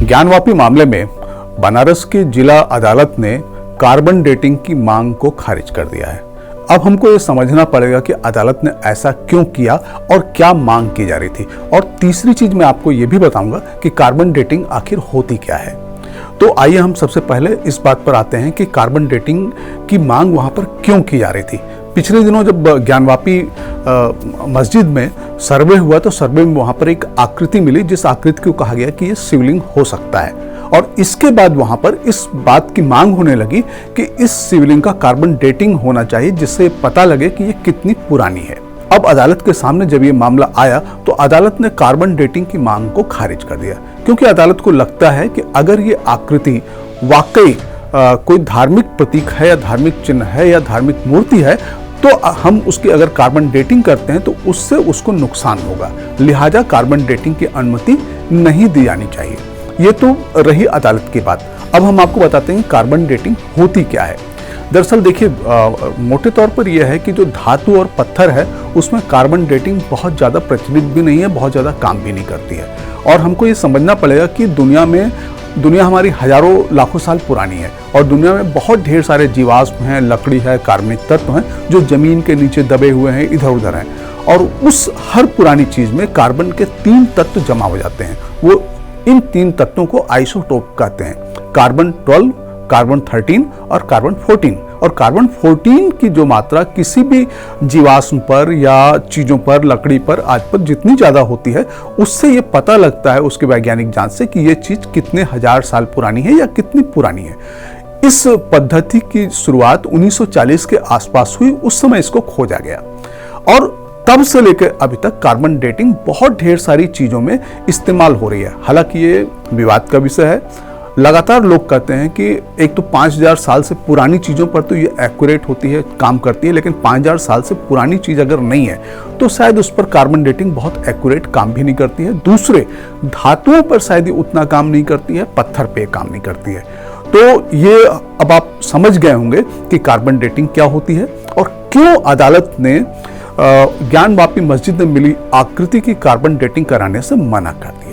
ज्ञानवापी मामले में बनारस की जिला अदालत ने कार्बन डेटिंग की मांग को खारिज कर दिया है। अब हमको ये समझना पड़ेगा कि अदालत ने ऐसा क्यों किया और क्या मांग की जा रही थी। और तीसरी चीज मैं आपको ये भी बताऊंगा कि कार्बन डेटिंग आखिर होती क्या है। तो आइए हम सबसे पहले इस बात पर आते हैं कि कार्बन डेटिंग की मांग वहां पर क्यों की जा रही थी। पिछले दिनों जब ज्ञानवापी मस्जिद में सर्वे हुआ तो सर्वे में वहां पर एक आकृति मिली, जिस आकृति को कहा गया कि ये शिवलिंग हो सकता है। और इसके बाद वहां पर इस बात की मांग होने लगी कि इस शिवलिंग का कार्बन डेटिंग होना चाहिए, जिससे पता लगे कि ये कितनी पुरानी है। अब अदालत के सामने जब ये मामला आया तो अदालत ने कार्बन डेटिंग की मांग को खारिज कर दिया, क्योंकि अदालत को लगता है कि अगर ये आकृति वाकई कोई धार्मिक प्रतीक है या धार्मिक चिन्ह है या धार्मिक मूर्ति है तो हम उसकी अगर कार्बन डेटिंग करते हैं तो उससे उसको नुकसान होगा, लिहाजा कार्बन डेटिंग की अनुमति नहीं दी जानी चाहिए। ये तो रही अदालत की बात। अब हम आपको बताते हैं कार्बन डेटिंग होती क्या है। दरअसल देखिए, मोटे तौर पर यह है कि जो धातु और पत्थर है उसमें कार्बन डेटिंग बहुत ज़्यादा प्रचलित भी नहीं है, बहुत ज़्यादा काम भी नहीं करती है। और हमको ये समझना पड़ेगा कि दुनिया हमारी हजारों लाखों साल पुरानी है और दुनिया में बहुत ढेर सारे जीवाश्म हैं, लकड़ी है, कार्बनिक तत्व हैं जो जमीन के नीचे दबे हुए हैं, इधर उधर हैं। और उस हर पुरानी चीज में कार्बन के 3 तत्व जमा हो जाते हैं। वो इन 3 तत्वों को आइसोटोप कहते हैं, कार्बन 12, कार्बन 13 और कार्बन 14। और कार्बन 14 की जो मात्रा किसी भी जीवाश्म पर या चीजों पर, लकड़ी पर, आज पर जितनी ज्यादा होती है उससे ये पता लगता है उसके वैज्ञानिक जांच से कि ये चीज कितने हजार साल पुरानी है या कितनी पुरानी है। इस पद्धति की शुरुआत 1940 के आसपास हुई, उस समय इसको खोजा गया और तब से लेकर अभी तक कार्बन डेटिंग बहुत ढेर सारी चीजों में इस्तेमाल हो रही है। हालांकि ये विवाद का विषय है। लगातार लोग कहते हैं कि एक तो 5000 साल से पुरानी चीज़ों पर तो ये एक्यूरेट होती है, काम करती है, लेकिन 5000 साल से पुरानी चीज़ अगर नहीं है तो शायद उस पर कार्बन डेटिंग बहुत एक्यूरेट काम भी नहीं करती है। दूसरे धातुओं पर शायद ये उतना काम नहीं करती है, पत्थर पे काम नहीं करती है। तो ये अब आप समझ गए होंगे कि कार्बन डेटिंग क्या होती है और क्यों अदालत ने ज्ञानवापी मस्जिद में मिली आकृति की कार्बन डेटिंग कराने से मना कर दिया।